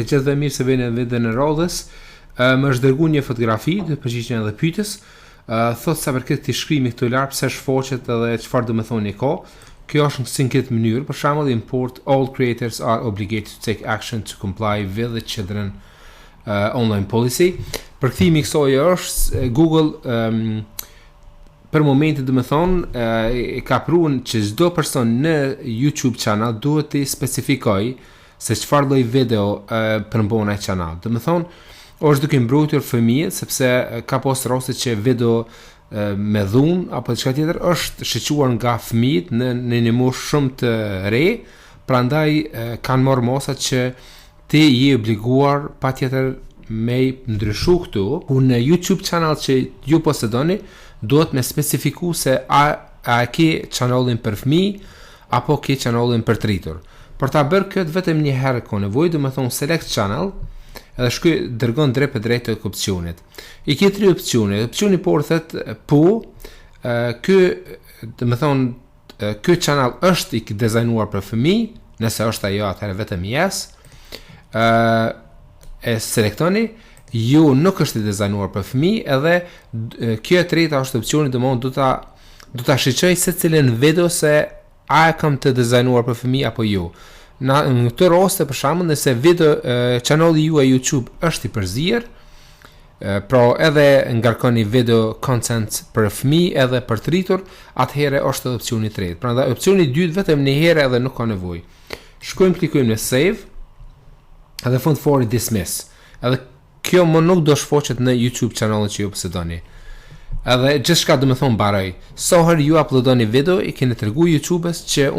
Që dhe mirë se vjen edhe në radhës, më është dërguar një fotografi të përgjigjen edhe pyetjes, thot sa për këtë shkrimi këtu lart pse shfaqet edhe çfarë do të thonë ka. Kjo është në këtë mënyrë, për shembull, import all creators are obligated to take action to comply with the children online policy. Përkthimi i kësaj është Google për momentin do të thonë e ka prunë që çdo person në YouTube channel duhet të specifikojë se çfarë lloj video përmbon ai kanal. Do të thonë, është duke mbrojtur fëmijët sepse ka pas raste që video me dhunë apo diçka tjetër është shoqëruar nga fëmijët në një moshë shumë të re, prandaj kanë marrë mosa që ti je obliguar patjetër me ndryshu këtu. Ku në YouTube channel që ju posedoni, duhet me specifiku se a ke channelin për fëmijë apo ke channelin për të rritur. Për ta bërë këtë vetëm një herë ka nevojë, do të thonë select channel, edhe shkoj dërgon drejt për drejt të opcionit. I ke 3 opsione. Opsioni por thot po, ky do të thonë ky channel është i dizajnuar për fëmijë, nëse është ajo atëherë vetëm yes. E selektoni, jo nuk është i dizajnuar për fëmijë, edhe kjo e treta është opsioni, domthonë do ta shiqoj se cilën video se a e kam të dizajnuar për fëmijë apo jo. Në këtë raste për shembull, nëse video kanali juaj YouTube është i përzier, pra edhe ngarkoni video content për fëmijë edhe për të rritur, atëherë është opsioni i tretë. Prandaj opsioni i dytë vetëm një herë edhe nuk ka nevojë. Shkojmë klikojmë në save, edhe fund fare dismiss. Edhe kjo më nuk do shfaqet në YouTube kanalin që ju posedoni. Edhe gjithçka do të thonë mbaroj. Sa herë ju uploadoni video, i keni treguar YouTube-s që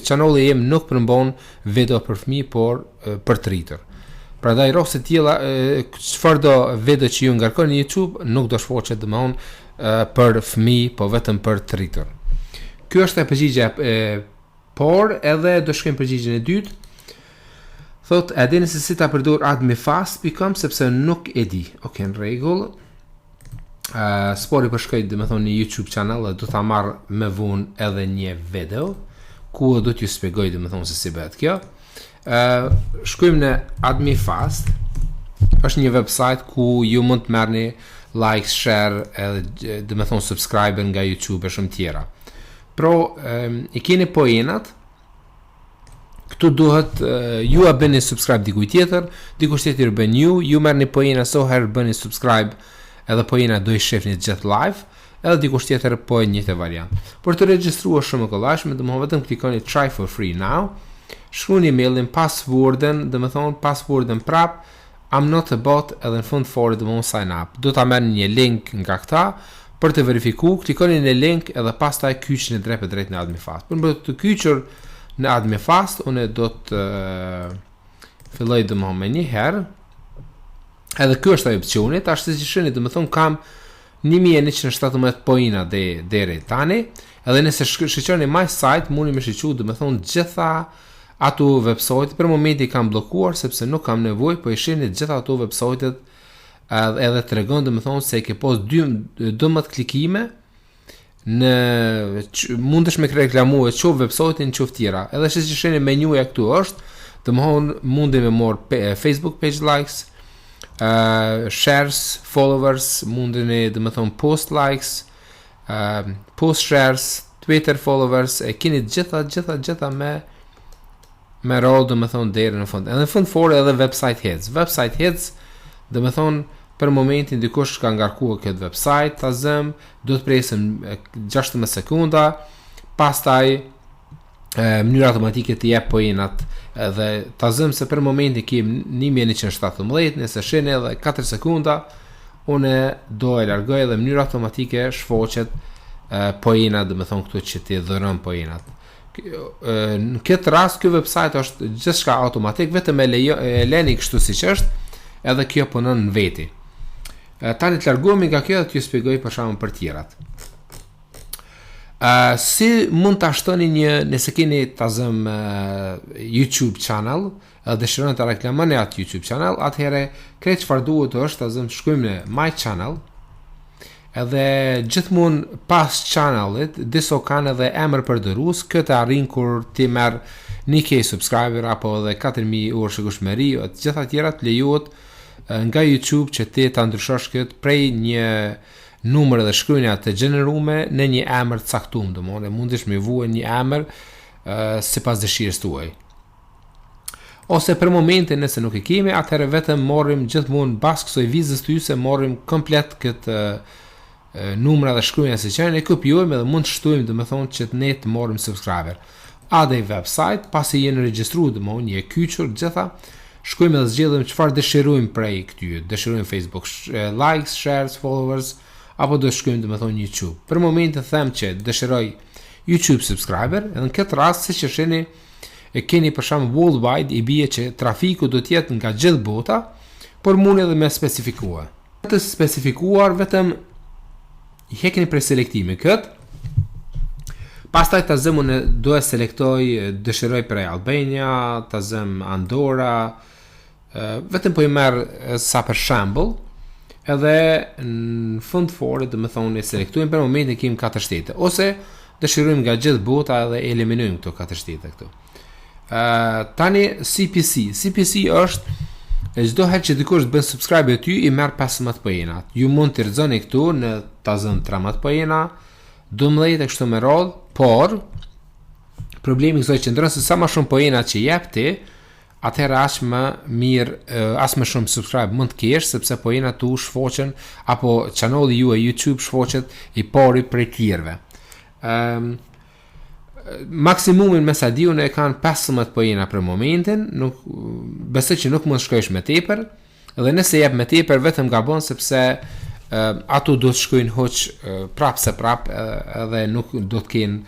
kanali im nuk përmbon video për fëmijë, por për të rritur. Prandaj raste të tilla, çfarë do video që ju ngarkoni në YouTube nuk do shfaqet domthonë për fëmijë, po vetëm për të rritur. Ky është e përgjigja por edhe do shkojmë përgjigjen e dytë. Thot, e dini se si ta përdor AddmeFast sepse nuk e di. Okej, në rregull. Spori për shkojt dhe me thonë një YouTube channel dhe do të marrë me vonë edhe një video ku do t'ju spjegoj dhe me thonë se si bëhet kjo. Shkojmë në AddmeFast, është një website ku ju mund të merrni likes, share edhe dhe me thonë subscriber nga YouTube e shumë tjera. Pro, i keni poenat, këtu duhet ju a bëni subscribe dikuj tjetër, dikush tjetër bën ju merrni poena so herë bëni subscribe edhe po jena do i shefni gjithë live, edhe dikush tjetër po e njëjtë variant. Për të regjistruar shumë kollajshme, do të vetëm klikoni try for free now. Shkruani emailin, passwordin, do të thonë passwordin prap, I'm not a bot, edhe në fund fare do të sign up. Do ta merrni një link nga këta për të verifikuar, klikoni në link edhe pastaj kyçni drejt për drejt në AddmeFast. Për të kyçur në AddmeFast, unë do të filloj domosdoshmë me një herë. Edhe kjo është opsioni, tash siç e shihni, domethënë kam 1117 poena deri tani, edhe nëse shiqoni my site, mundi më shiqu domethënë gjitha ato website, për momentin kam bllokuar sepse nuk kam nevojë, po i shihni gjitha ato website-et edhe tregon domethënë se ke pas 12 klikime në mundesh me reklamuar çu website-in çu tjera. Edhe siç e shihni menuja këtu është, domethënë mundi me marr Facebook page likes, shares, followers, mundeni dhe më thonë post likes, post shares, Twitter followers, e keni gjitha me rol dhe më thonë deri në fund. Edhe në fund fore edhe website heads. Website heads dhe më thonë për momentin dikush ka ngarkuar këtë website, ta zëm, do të presim 16 sekunda, pastaj mënyrë automatike të jep poenat edhe ta zëm se për momentin kem 1117, nëse shene edhe 4 sekunda, une do e largoj edhe mënyrë automatike shfaqet poenat, dhe me thonë këtu që ti dhëron poenat. Në këtë rast, kjo website është gjithçka automatik, vetëm e leni kështu siç është, edhe kjo punon në veti. Tani të largohemi nga kjo dhe t'ju shpjegoj për shembull për tjerat. Si mund të ashtoni nëse keni ta zëm YouTube channel edhe dëshironi të reklamoni atë YouTube channel, atëherë krejt çfarë duhet është ta zëm shkojmë në my channel, edhe gjithmonë pas channelit, disa kanë edhe emër përdorues, këtë arrin kur ti merr 1K subscriber apo edhe 4000 orë shikueshmëri, të gjitha tjera të lejohet nga YouTube që ti ta ndryshosh këtë prej një numër dhe shkruajnë të gjeneruar në një emër të caktuar, domethënë mundesh me vua një emër sipas dëshirës tuaj. Ose për momentin nëse nuk e kemi, atëherë vetëm morrim gjithmonë pas kësaj vizës të yse morrim komplet këtë numra dhe shkruajnë se çfarë ne kopjojmë dhe mund të shtojmë domethënë që ne të morrim subscriber. Adej website, pasi jeni regjistruar domethënë një kyçur gjitha, shkojmë dhe zgjedhim çfarë dëshirojmë prej këtyre. Dëshirojmë Facebook likes, shares, followers apo do shkojmë domethënë YouTube. Për momentin them që dëshiroj YouTube subscriber, edhe në këtë rast siç e shihni e keni për shembull worldwide i bie që trafiku do të jetë nga gjithë bota, por mund edhe me specifikuar. Të specifikuar vetëm i hekni për selektimi kët. Pastaj ta zëm unë do e selektoj, dëshiroj për Albania, ta zëm Andorra, vetëm po i merr sa për shembull, edhe në fund fare domethënë e selektojmë për momentin kemi 4 shtete, ose dëshirojmë nga gjithë bota dhe eliminojmë këto 4 shtete këtu. Tani CPC është çdo herë që dikush të bën subscribe ty i merr 15 pojena. Ju mund të rrezoni këtu në ta zën 13 pojena, 12 e kështu me radhë, por problemi kësaj qëndron se sa më shumë pojena që jep ti, atëherë aq më mirë, as më shumë subscribe mund të kesh, sepse pojena tu shfaqen apo kanali juaj YouTube shfaqet i pari prej tjerëve. Maksimumin me sa diun e kanë 15 pojena për momentin, nuk besoj që nuk mund shkojsh me tepër, dhe nëse jep me tepër vetëm gabon sepse ato do të shkojnë hoq prap se prap edhe nuk do të kenë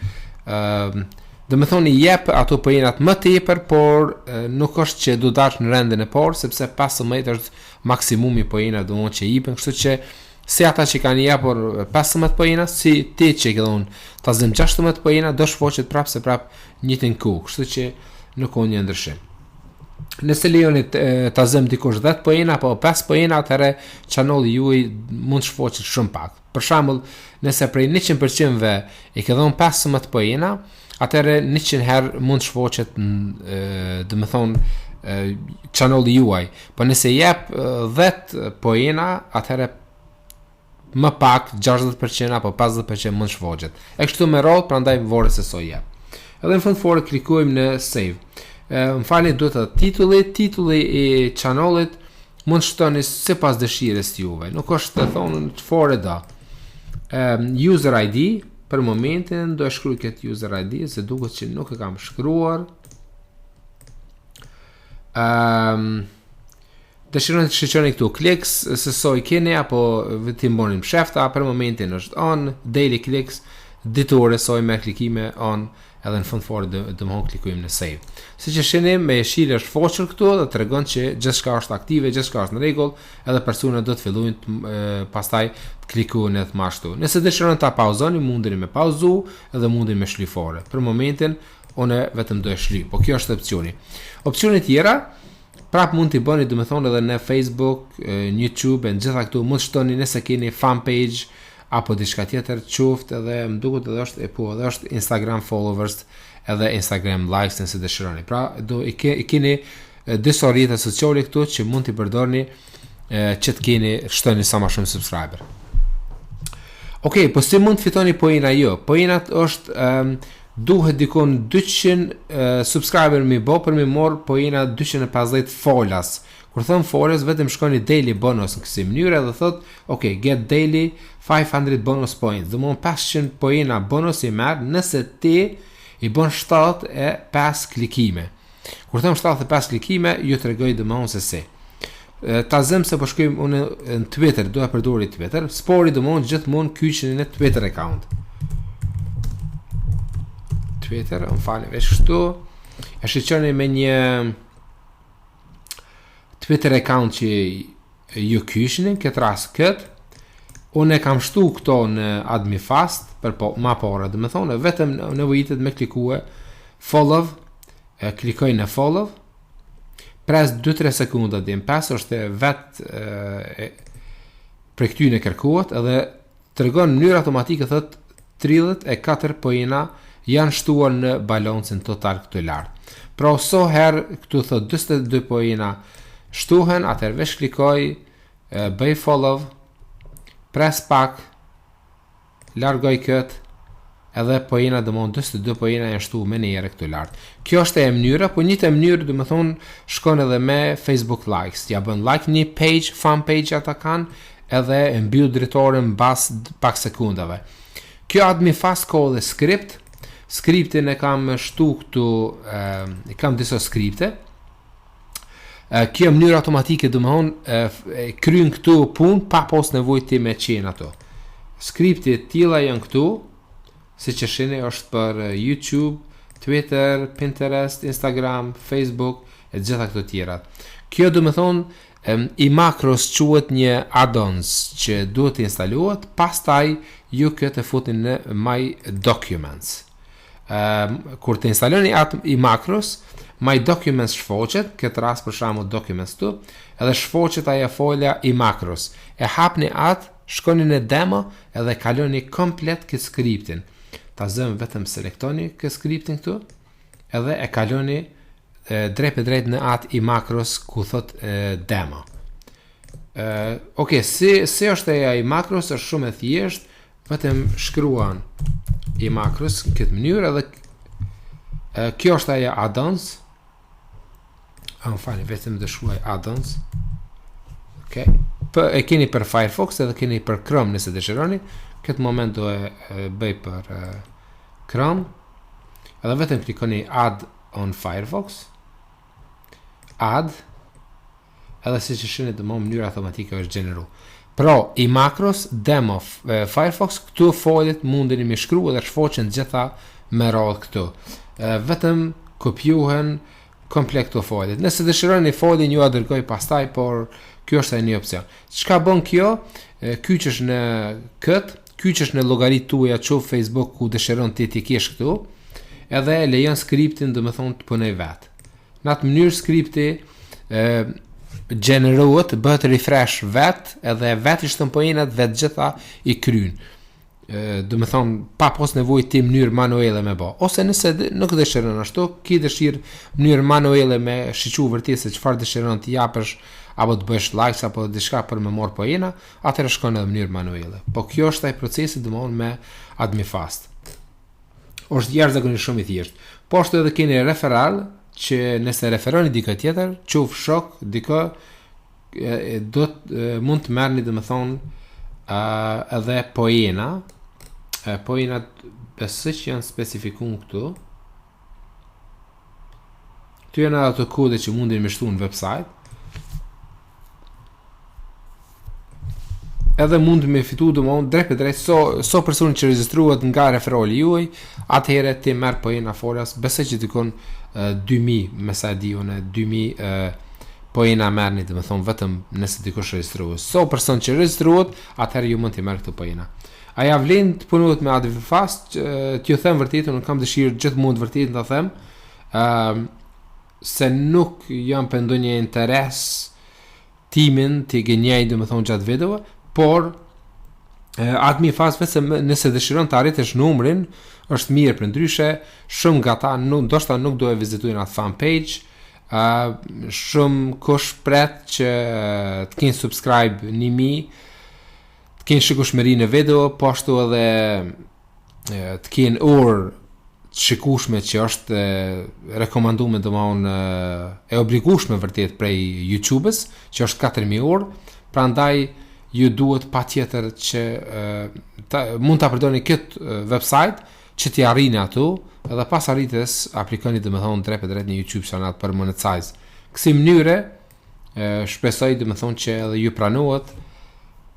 domethënë jep ato pojenat më tepër, por nuk është që do dash në rendin e parë sepse 15 është maksimumi pojena domethënë që jipen, kështu që si ata që kanë japur 15 pojena, si ti që ke dhënë ta zëm 16 pojena, do shfaqet prap se prap njëtin ku, kështu që nuk ka një ndryshim. Nëse lejoni ta zëm dikush 10 pojena apo 5 pojena, atëherë kanali juaj mund të shfaqet shumë pak. Për shembull, nëse prej 100%-ve e ke dhënë 15 pojena, atëherë 100 herë mund të shfaqet domethënë kanali juaj. Po nëse jep 10 pojena, atëherë më pak 60% apo 50% mund shfaqet. E kështu me radhë, prandaj varet se sa jep. Edhe në fund fare klikojmë në save. Më falni, duhet të titulli i kanalit mund shtoni sipas dëshirës juve. Nuk është të thonë çfarë do. User ID për momentin do e shkruaj këtë user ID se duket që nuk e kam shkruar. Dëshironi të shiqoni këtu clicks, se so i keni apo vetim bonim shefta, për momentin është on, daily clicks, ditore so i me klikime on, edhe në fund fare domthon klikojmë në save. Siç e shihni, me jeshile është foqur këtu dhe tregon që gjithçka është aktive, gjithçka është në rregull, edhe personat do të fillojnë pastaj të klikojnë edhe më ashtu. Nëse dëshironi ta pauzoni, mundeni me pauzu edhe mundeni me shlyfore. Për momentin unë vetëm do e shlyj, po kjo është opsioni. Opsione tjera prap mund t'i bëni domethënë edhe në Facebook, në YouTube, në gjitha këtu mund shtoni nëse keni fan page apo diçka tjetër, qoftë edhe më duket edhe është Instagram followers edhe Instagram likes nëse dëshironi. Pra do i keni disa rrjete sociale këtu që mund t'i përdorni që të keni shtoni sa më shumë subscriber. Okej, po si mund të fitoni pojena jo? Pojenat është duhet dikon 200 subscriber mi bo për mi mor pojena 250 followers. Kur thëm followers, vetëm shkoni daily bonus në kësi mënyrë dhe thot, ok, get daily 500 bonus points. Dhe mon 500 pojena bonus i merë nëse ti i bon 75 klikime. Kur thëm 75 klikime, ju të regoj dhe mon se si. Ta zëm se po shkojmë unë në Twitter, do e përdori Twitter, spori dhe mon gjithmonë kyqen në Twitter account. Twitter, më falem veç kështu, e shiqoni me një Twitter account që ju kyshinin, këtë rast këtë, unë e kam shtu këto në AddmeFast, për ma pare, dhe me thonë, vetëm nevojitet me klikue follow, klikoj në follow, pres 2-3 sekundat dhe në pas, është vetë për këty në kërkuat, edhe tregon në mënyrë automatike thot 34 pojina janë shtuar në balancin total këtu lart. Pra so herë këtu thot 42 pojina shtuhen, atëherë vesh klikoj, bëj follow, press pak, largoj këtë, edhe pojina dëmon 42 pojina janë shtu me njëre këtu lart. Kjo është e mënyra, po njëtë e mënyrë do të thonë shkon edhe me Facebook likes. Ja bën like një page, fan page ata kanë, edhe e mbyll drejtorin mbas pak sekundave. Kjo AddmeFast ka edhe skriptin e kam shtu këtu, kam disa skripte. Kjo mënyrë automatike do të thonë kryen këtu punë pa pas nevojë ti me qenë ato. Skripti të tilla janë këtu, siç e shihni është për YouTube, Twitter, Pinterest, Instagram, Facebook e gjitha këto tjera. Kjo do të thonë i makros quhet një add-ons që duhet të instalohet, pastaj ju këtë futin në My Documents. Kur të instaloni atë i makros, My Documents shfoqet, këtë rast për shembull Documents tu, edhe shfoqet ajo folja i makros. E hapni atë, shkoni në demo edhe kaloni komplet këtë skriptin. Ta zëm vetëm selektoni këtë skriptin këtu, edhe e kaloni drejt në atë i makros ku thot demo. Si është e i makros, është shumë e thjesht, vetëm shkruan i makros në këtë mënyrë, edhe kjo është ajo add-ons. Vetëm të shkruaj add-ons. E keni për Firefox edhe keni për Chrome nëse dëshironi. Këtë moment do e bëj për Chrome. Edhe vetëm klikoni add on Firefox. Add. Edhe si që shini të më mënyrë automatike është gjeneru. Pro, i makros, demo, Firefox, këtu folit mundin i me shkru edhe shfoqen gjitha me radhë këtu. Vetëm kopjuhen komplet këto folit. Nëse dëshironi folin ju a dërgoj pastaj, por kjo është e një opcion. Çka bën kjo? Kyqesh në këtë, kyqesh në llogaritë tuaja që Facebook ku dëshiron ti kesh këtu, edhe lejon skriptin do të thonë të punoj vet. Në atë mënyrë skripti gjenerohet, bëhet refresh vet, edhe vet i shton pojinat vet gjitha i kryen. Do të thonë pa pas nevojë ti mënyrë manuele me bë. Ose nëse nuk dëshiron ashtu, ki dëshirë mënyrë manuele me shiqu vërtet se çfarë dëshiron ti japësh apo të bësh likes apo diçka për me marr pojina, atëherë shkon edhe mënyrë manuele. Po kjo është ai procesi domthonë me AddmeFast. Është jashtëzakonisht shumë i thjeshtë. Po ashtu edhe keni referral që nëse referoni dikë tjetër, quf shok dikë mund të merrni domethënë edhe pojina. Pojinat besoj që janë specifikuar këtu. Këtu janë ato kode që mundin me shtu në website. Edhe mund me fitu domthonë drejt so personi që regjistruhet nga referali juaj, atëherë ti merr pojina folas, besoj që dikon 2000 me sa di unë 2000 pojina merrni domethënë vetëm nëse dikush regjistruhet. So person që regjistruhet, atëherë ju mund të merr këto pojina. Aja vlen të punohet me AddmeFast, t'ju them vërtetën, unë kam dëshirë gjithmonë vërtetën ta them, se nuk jam për ndonjë interes timin të gënjej domethënë gjatë videove, por AddmeFast vetëm nëse dëshiron të arritësh numrin, është mirë për ndryshe, shumë nga ta ndoshta nuk do e vizitojnë atë fan page, shumë kush pret që të kenë subscribe 1000, të kenë shikueshmëri në video, po ashtu edhe të kenë orë të shikueshme që është rekomanduar domthonë e obligueshme vërtet prej YouTube-s, që është 4000 orë, prandaj ju duhet patjetër që mund ta përdorni këtë website që t'i arrini ato, edhe pas arritjes aplikoni domethënë drejt në YouTube kanal për monetize. Kësi mënyre shpresoj domethënë që edhe ju pranohet,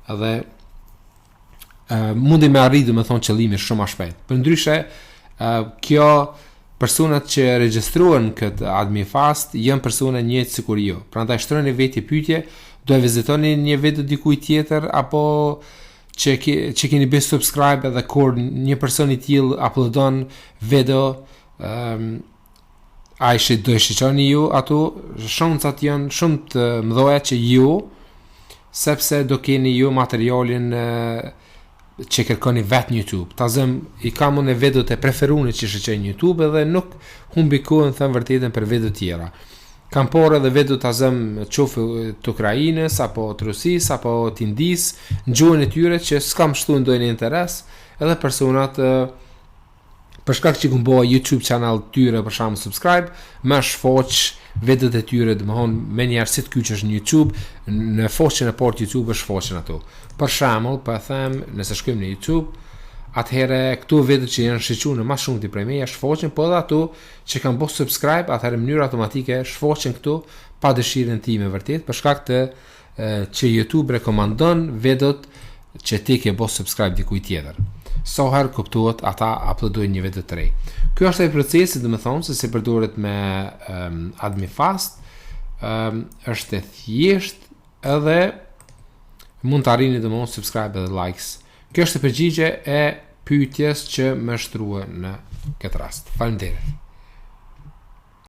edhe mundi me arrit domethënë qëllimin shumë më shpejt. Përndryshe, kjo personat që regjistruan këtë AddmeFast janë persona njëjtë sikur ju. Prandaj shtroni vetë pyetje, do e vizitoni një video dikujt tjetër apo që keni bë subscribe edhe kur një person i tillë uploadon video, ai që do e shiqoni ju ato, shancat janë shumë të mëdha që ju, sepse do keni ju materialin që kërkoni vetë në YouTube. Ta zëm, I kam unë videot e preferune që shëqej në YouTube edhe nuk humbi kohën thënë vërtetën për video tjera. Kam por edhe video ta zëm qofë të Ukrainës, apo të Rusis, apo të Indis, në gjuhën e tyre që s'kam shtu ndojnë interes, edhe personat për shkak që kumbo YouTube channel tyre për shkak subscribe, më shfoq videot e tyre, domthon me njerë si të kyçesh në YouTube, në foqen e port YouTube është foqen ato. Për shembull, po them, nëse shkojmë në YouTube, atëherë këtu videot që janë shiquar në më shumë ti prej meja shfoqen, po edhe ato që kanë bërë subscribe, atëherë në mënyrë automatike shfoqen këtu pa dëshirën time vërtet, për shkak të që YouTube rekomandon videot që ti ke bërë subscribe dikujt tjetër. So herë kuptohet ata uploadojnë një video të re. Ky është ai procesi, domethënë se si përdoret me AddmeFast, është e thjeshtë edhe mund të arrini domosdoshmë subscribe edhe likes. Kjo është përgjigje e pyetjes që më shtrua në këtë rast. Faleminderit.